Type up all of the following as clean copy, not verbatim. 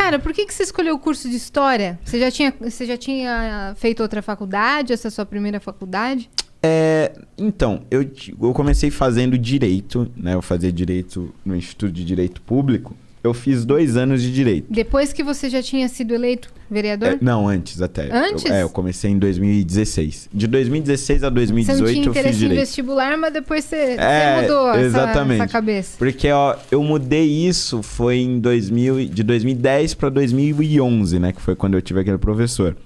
cara, por que você escolheu o curso de História? Você já tinha feito outra faculdade, essa é a sua primeira faculdade? Então, eu comecei fazendo Direito, né? Eu fazia Direito no Instituto de Direito Público. Eu fiz 2 anos de Direito. Depois que você já tinha sido eleito vereador? Não, antes até. Antes? Eu comecei em 2016. De 2016 a 2018 eu fiz Direito. Você não tinha interesse em vestibular, mas depois você mudou essa cabeça. Porque eu mudei isso foi de 2010 para 2011, né? Que foi quando eu tive aquele professor.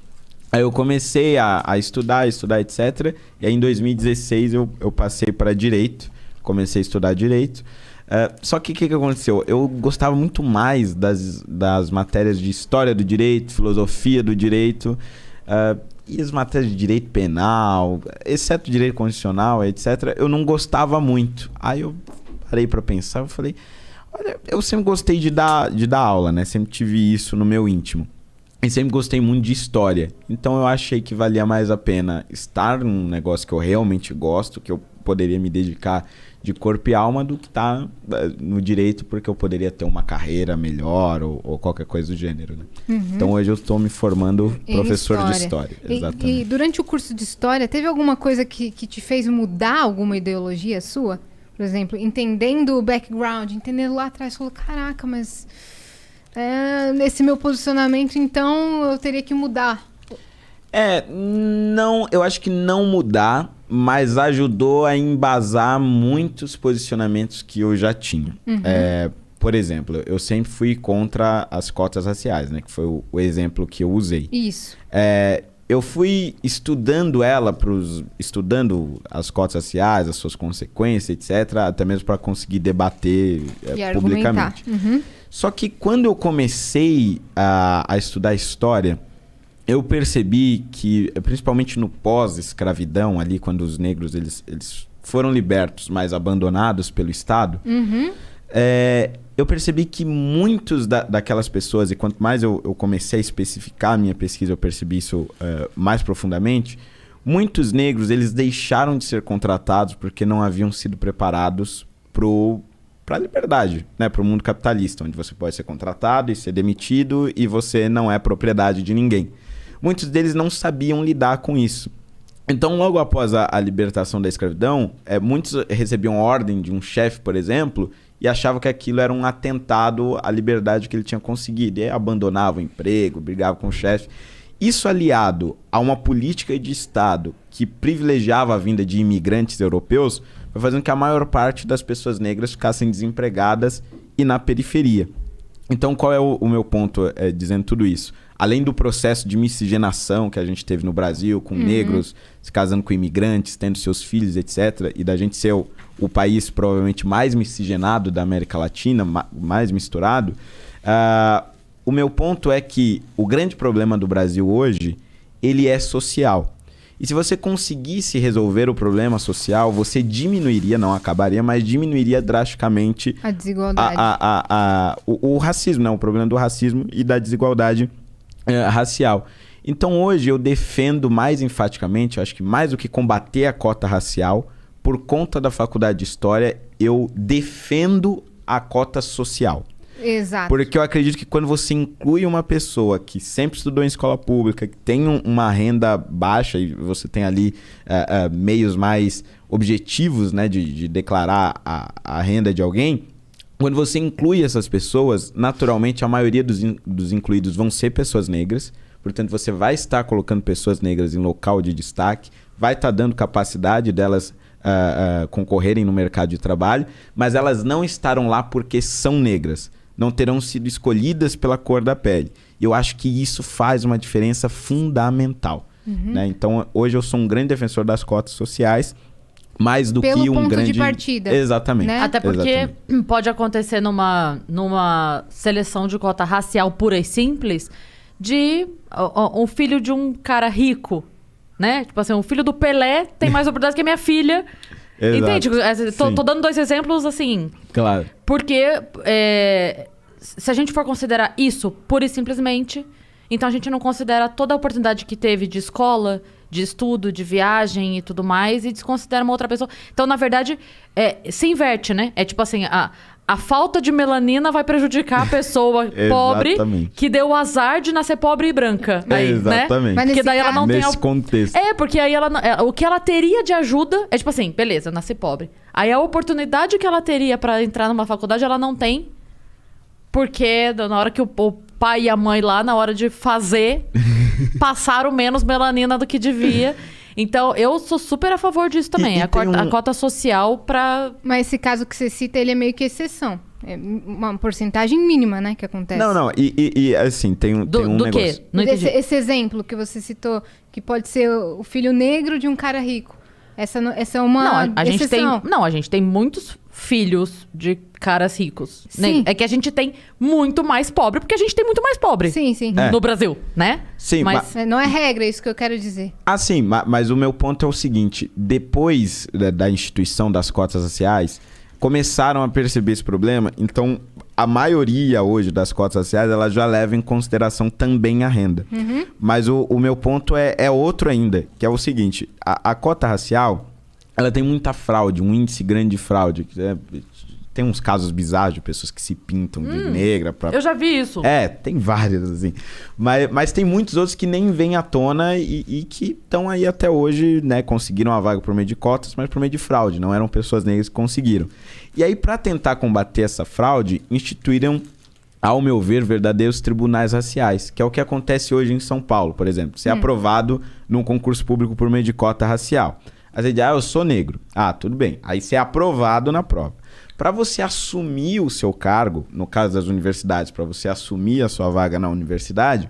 Aí eu comecei a estudar, etc. E aí em 2016 eu passei para Direito. Comecei a estudar Direito. Só que o que aconteceu? Eu gostava muito mais das matérias de História do Direito, Filosofia do Direito, e as matérias de Direito Penal, exceto Direito Constitucional, etc. Eu não gostava muito. Aí eu parei para pensar, eu falei, olha, eu sempre gostei de dar aula, né? Sempre tive isso no meu íntimo. E sempre gostei muito de História. Então eu achei que valia mais a pena estar num negócio que eu realmente gosto, que eu poderia me dedicar de corpo e alma, do que estar no Direito, porque eu poderia ter uma carreira melhor ou qualquer coisa do gênero, né? Uhum. Então hoje eu estou me formando professor de História. Exatamente. E durante o curso de História, teve alguma coisa que te fez mudar alguma ideologia sua? Por exemplo, entendendo o background, entendendo lá atrás, falou, caraca, mas... nesse meu posicionamento, então, eu teria que mudar. Não, eu acho que não mudar, mas ajudou a embasar muitos posicionamentos que eu já tinha. Uhum. Por exemplo, eu sempre fui contra as cotas raciais, né? Que foi o exemplo que eu usei. Isso. Eu fui estudando estudando as cotas raciais, as suas consequências, etc., até mesmo para conseguir debater publicamente. Uhum. Só que quando eu comecei a estudar História, eu percebi que, principalmente no pós-escravidão, ali quando os negros eles foram libertos, mas abandonados pelo Estado, uhum. Eu percebi que muitos daquelas pessoas, e quanto mais eu comecei a especificar a minha pesquisa, eu percebi isso mais profundamente, muitos negros eles deixaram de ser contratados porque não haviam sido preparados para a liberdade, né? Para o mundo capitalista, onde você pode ser contratado e ser demitido e você não é propriedade de ninguém. Muitos deles não sabiam lidar com isso. Então, logo após a libertação da escravidão, muitos recebiam ordem de um chefe, por exemplo, e achavam que aquilo era um atentado à liberdade que ele tinha conseguido. E aí abandonavam o emprego, brigavam com o chefe. Isso aliado a uma política de Estado que privilegiava a vinda de imigrantes europeus, foi fazendo que a maior parte das pessoas negras ficassem desempregadas e na periferia. Então, qual é o meu ponto dizendo tudo isso? Além do processo de miscigenação que a gente teve no Brasil, com negros se casando com imigrantes, tendo seus filhos, etc., e da gente ser o país provavelmente mais miscigenado da América Latina, mais misturado, o meu ponto é que o grande problema do Brasil hoje, ele é social. E se você conseguisse resolver o problema social, você diminuiria, não acabaria, mas diminuiria drasticamente a desigualdade. O racismo, né? O problema do racismo e da desigualdade racial. Então hoje eu defendo mais enfaticamente, acho que mais do que combater a cota racial, por conta da faculdade de História, eu defendo a cota social. Exato. Porque eu acredito que quando você inclui uma pessoa que sempre estudou em escola pública, que tem uma renda baixa e você tem ali meios mais objetivos, né, de declarar a renda de alguém, quando você inclui essas pessoas, naturalmente a maioria dos incluídos vão ser pessoas negras. Portanto, você vai estar colocando pessoas negras em local de destaque, vai estar dando capacidade delas concorrerem no mercado de trabalho, mas elas não estarão lá porque são negras. Não terão sido escolhidas pela cor da pele. E eu acho que isso faz uma diferença fundamental. Uhum. Né? Então, hoje eu sou um grande defensor das cotas sociais, mais do pelo que um ponto grande... de partida. Exatamente. Né? Até porque pode acontecer numa seleção de cota racial pura e simples de um filho de um cara rico, né? Tipo assim, o filho do Pelé tem mais oportunidade que a minha filha. Entende? Tô dando 2 exemplos assim. Claro. Porque se a gente for considerar isso pura e simplesmente, então a gente não considera toda a oportunidade que teve de escola, de estudo, de viagem e tudo mais, e desconsidera uma outra pessoa. Então, na verdade, se inverte, né? É tipo assim, a falta de melanina vai prejudicar a pessoa pobre que deu o azar de nascer pobre e branca. Aí, exatamente. Né? Porque daí ela não nesse contexto. Porque aí o que ela teria de ajuda é tipo assim, beleza, eu nasci pobre. Aí a oportunidade que ela teria pra entrar numa faculdade, ela não tem. Porque na hora que o pai e a mãe lá, na hora de fazer, passaram menos melanina do que devia. Então, eu sou super a favor disso também. A cota social pra... Mas esse caso que você cita, ele é meio que exceção. É uma porcentagem mínima, né, que acontece. Não. E assim, tem um do negócio. Quê? Não entendi. Esse exemplo que você citou, que pode ser o filho negro de um cara rico. Essa é uma exceção. A gente tem muitos filhos de caras ricos. Sim. É que a gente tem muito mais pobre, porque a gente tem muito mais pobre. Sim. No Brasil, né? Sim, mas não é regra, é isso que eu quero dizer. Sim, mas o meu ponto é o seguinte. Depois da instituição das cotas raciais, começaram a perceber esse problema. Então, a maioria hoje das cotas raciais, ela já leva em consideração também a renda. Uhum. Mas o meu ponto é outro ainda, que é o seguinte. A cota racial, ela tem muita fraude, um índice grande de fraude. Tem uns casos bizarros de pessoas que se pintam de negra. Eu já vi isso. Tem vários, assim. Mas tem muitos outros que nem vêm à tona e que estão aí até hoje, né? Conseguiram a vaga por meio de cotas, mas por meio de fraude. Não eram pessoas negras que conseguiram. E aí, para tentar combater essa fraude, instituíram, ao meu ver, verdadeiros tribunais raciais, que é o que acontece hoje em São Paulo, por exemplo. Você é aprovado num concurso público por meio de cota racial. Aí você diz, eu sou negro. Tudo bem. Aí você é aprovado na prova. Para você assumir o seu cargo, no caso das universidades, para você assumir a sua vaga na universidade,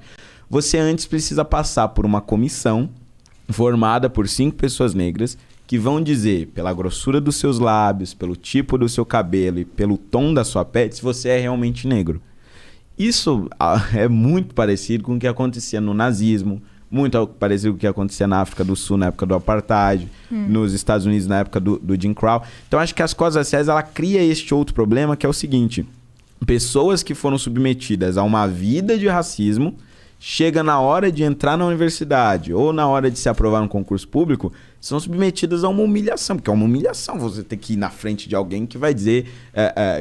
você antes precisa passar por uma comissão formada por 5 pessoas negras que vão dizer, pela grossura dos seus lábios, pelo tipo do seu cabelo e pelo tom da sua pele, se você é realmente negro. Isso é muito parecido com o que acontecia no nazismo, muito parecido com o que acontecia na África do Sul na época do Apartheid, nos Estados Unidos na época do Jim Crow. Então, acho que as cotas raciais, ela cria este outro problema, que é o seguinte. Pessoas que foram submetidas a uma vida de racismo, chega na hora de entrar na universidade ou na hora de se aprovar no concurso público, são submetidas a uma humilhação. Porque é uma humilhação você ter que ir na frente de alguém que vai dizer,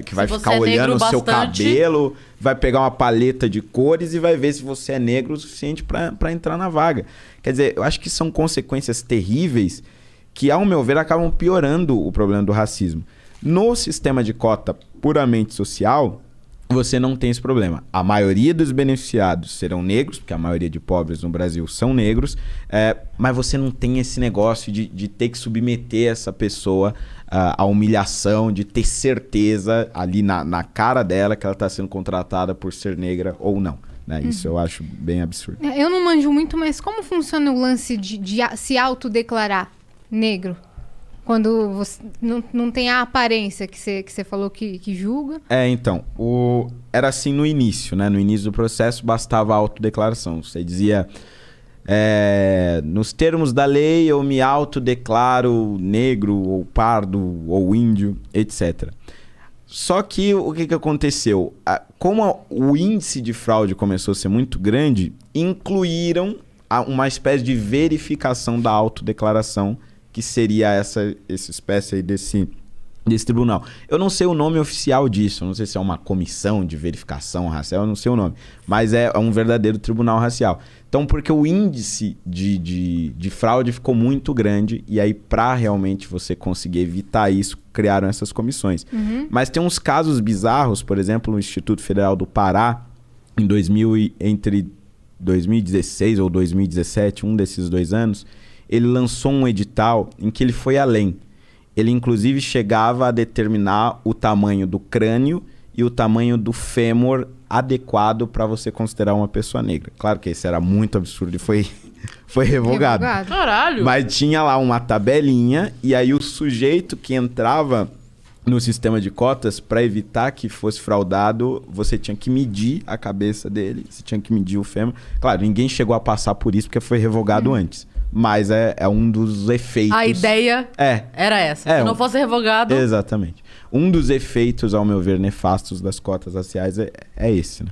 que vai ficar olhando o seu cabelo, vai pegar uma paleta de cores e vai ver se você é negro o suficiente para entrar na vaga. Quer dizer, eu acho que são consequências terríveis que, ao meu ver, acabam piorando o problema do racismo. No sistema de cota puramente social, você não tem esse problema. A maioria dos beneficiados serão negros, porque a maioria de pobres no Brasil são negros, mas você não tem esse negócio de ter que submeter essa pessoa à humilhação, de ter certeza ali na cara dela que ela está sendo contratada por ser negra ou não. Né? Isso eu acho bem absurdo. Eu não manjo muito, mas como funciona o lance de se autodeclarar negro? Quando você não tem a aparência que você falou que julga. Então, era assim no início, né? No início do processo bastava a autodeclaração. Você dizia, nos termos da lei eu me autodeclaro negro, ou pardo, ou índio, etc. Só que o que aconteceu? Como o índice de fraude começou a ser muito grande, incluíram uma espécie de verificação da autodeclaração, que seria essa espécie aí desse tribunal. Eu não sei o nome oficial disso, eu não sei se é uma comissão de verificação racial, eu não sei o nome, mas é um verdadeiro tribunal racial. Então, porque o índice de fraude ficou muito grande, e aí para realmente você conseguir evitar isso, criaram essas comissões. Mas tem uns casos bizarros, por exemplo, no Instituto Federal do Pará, entre 2016 ou 2017, um desses 2 anos, ele lançou um edital em que ele foi além. Ele, inclusive, chegava a determinar o tamanho do crânio e o tamanho do fêmur adequado para você considerar uma pessoa negra. Claro que isso era muito absurdo e foi revogado. Caralho! Mas tinha lá uma tabelinha e aí o sujeito que entrava no sistema de cotas, para evitar que fosse fraudado, você tinha que medir a cabeça dele, você tinha que medir o fêmur. Claro, ninguém chegou a passar por isso porque foi revogado antes. Mas é um dos efeitos... A ideia era essa. Se não fosse revogado... Exatamente. Um dos efeitos, ao meu ver, nefastos das cotas raciais é esse, né?